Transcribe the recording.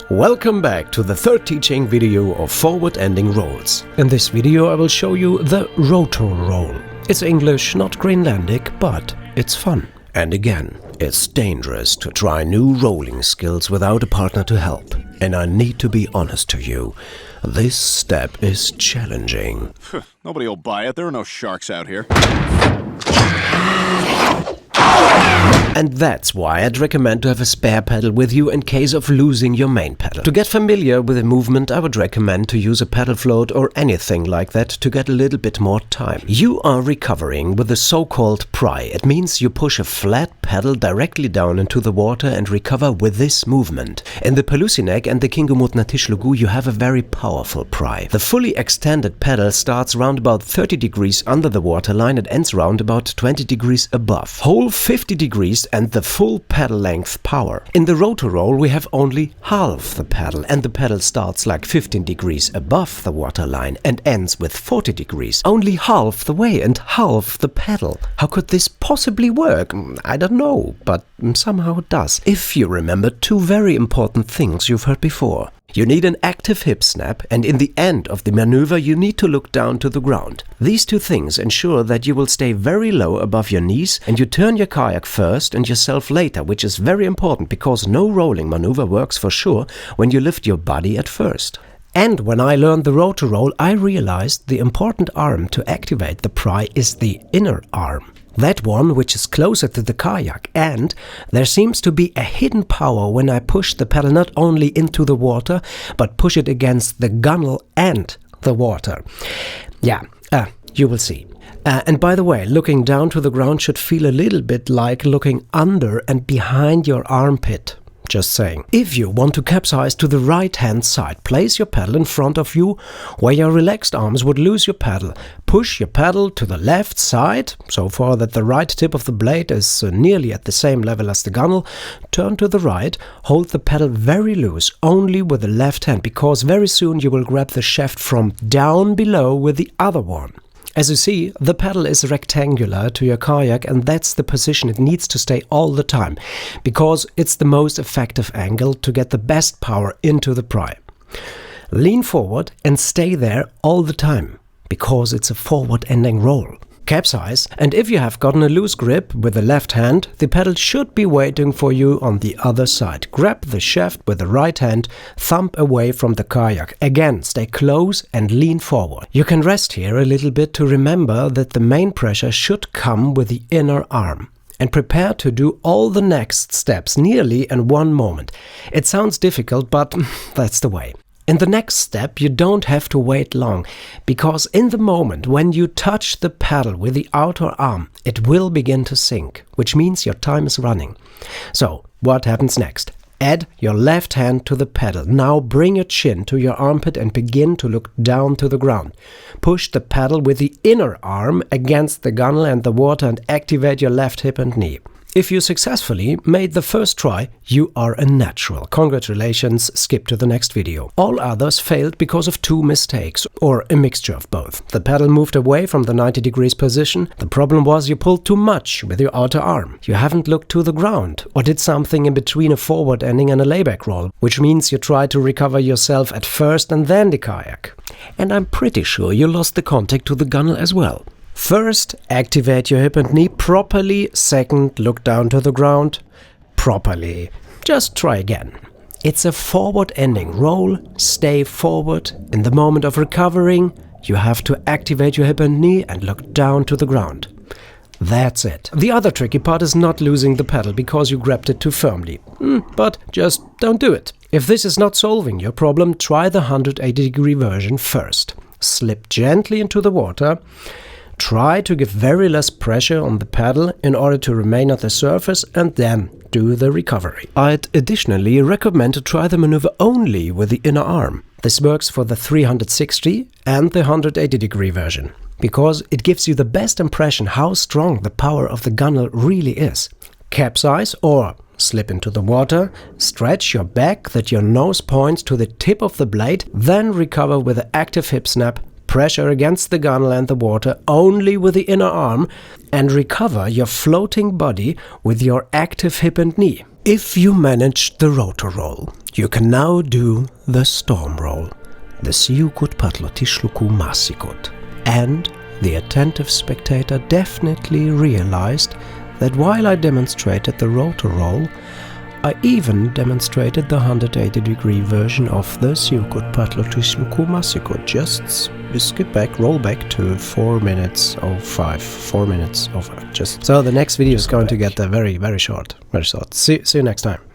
Welcome back to the third teaching video of forward-ending rolls. In this video I will show you the Roto Roll. It's English, not Greenlandic, but it's fun. And again, it's dangerous to try new rolling skills without a partner to help. And I need to be honest to you, this step is challenging. Nobody'll buy it, there are no sharks out here. And that's why I'd recommend to have a spare pedal with you in case of losing your main pedal. To get familiar with the movement, I would recommend to use a pedal float or anything like that to get a little bit more time. You are recovering with the so-called pry. It means you push a flat pedal directly down into the water and recover with this movement. In the Paarlatsillugit and the Paarlatsillugit you have a very powerful pry. The fully extended pedal starts round about 30 degrees under the waterline and ends round about 20 degrees above. Whole 50 degrees and the full pedal length power. In the Roto Roll we have only half the pedal, and the pedal starts like 15 degrees above the waterline and ends with 40 degrees. Only half the way and half the pedal. How could this possibly work? I don't know, but somehow it does. If you remember two very important things you've heard before. You need an active hip snap, and in the end of the maneuver you need to look down to the ground. These two things ensure that you will stay very low above your knees and you turn your kayak first and yourself later, which is very important because no rolling maneuver works for sure when you lift your body at first. And when I learned the Roto Roll, I realized the important arm to activate the pry is the inner arm. That one which is closer to the kayak, and there seems to be a hidden power when I push the pedal not only into the water, but push it against the gunnel and the water. Yeah, you will see. And by the way, looking down to the ground should feel a little bit like looking under and behind your armpit. Just saying. If you want to capsize to the right-hand side, place your pedal in front of you where your relaxed arms would lose your pedal. Push your pedal to the left side, so far that the right tip of the blade is nearly at the same level as the gunnel. Turn to the right, hold the pedal very loose, only with the left hand, because very soon you will grab the shaft from down below with the other one. As you see, the pedal is rectangular to your kayak, and that's the position it needs to stay all the time, because it's the most effective angle to get the best power into the pry. Lean forward and stay there all the time, because it's a forward-ending roll. Capsize, and if you have gotten a loose grip with the left hand, the pedal should be waiting for you on the other side. Grab the shaft with the right hand, thumb away from the kayak. Again, stay close and lean forward. You can rest here a little bit to remember that the main pressure should come with the inner arm. And prepare to do all the next steps nearly in one moment. It sounds difficult, but that's the way. In the next step, you don't have to wait long, because in the moment when you touch the pedal with the outer arm, it will begin to sink, which means your time is running. So, what happens next? Add your left hand to the pedal. Now bring your chin to your armpit and begin to look down to the ground. Push the pedal with the inner arm against the gunnel and the water and activate your left hip and knee. If you successfully made the first try, you are a natural. Congratulations, skip to the next video. All others failed because of two mistakes, or a mixture of both. The pedal moved away from the 90 degrees position. The problem was you pulled too much with your outer arm. You haven't looked to the ground, or did something in between a forward ending and a layback roll, which means you tried to recover yourself at first and then the kayak. And I'm pretty sure you lost the contact to the gunnel as well. First, activate your hip and knee properly. Second, look down to the ground properly. Just try again. It's a forward-ending roll. Stay forward. In the moment of recovering, you have to activate your hip and knee and look down to the ground. That's it. The other tricky part is not losing the pedal because you grabbed it too firmly. But just don't do it. If this is not solving your problem, try the 180-degree version first. Slip gently into the water. Try to give very less pressure on the pedal in order to remain at the surface and then do the recovery. I'd additionally recommend to try the maneuver only with the inner arm. This works for the 360 and the 180-degree version, because it gives you the best impression how strong the power of the gunnel really is. Capsize or slip into the water, stretch your back that your nose points to the tip of the blade, then recover with an active hip snap. pressure against the gunnel and the water only with the inner arm, and recover your floating body with your active hip and knee. If you managed the Roto Roll, you can now do the Storm Roll, the Siukkut Pallortillugu Masikkut. And the attentive spectator definitely realized that while I demonstrated the Roto Roll, I even demonstrated the 180-degree version of the Siukkut Pallortillugu Masikkut. Just skip back, roll back to 4 minutes 05, 4 minutes over. So the next video is going to get very, very short. See you next time.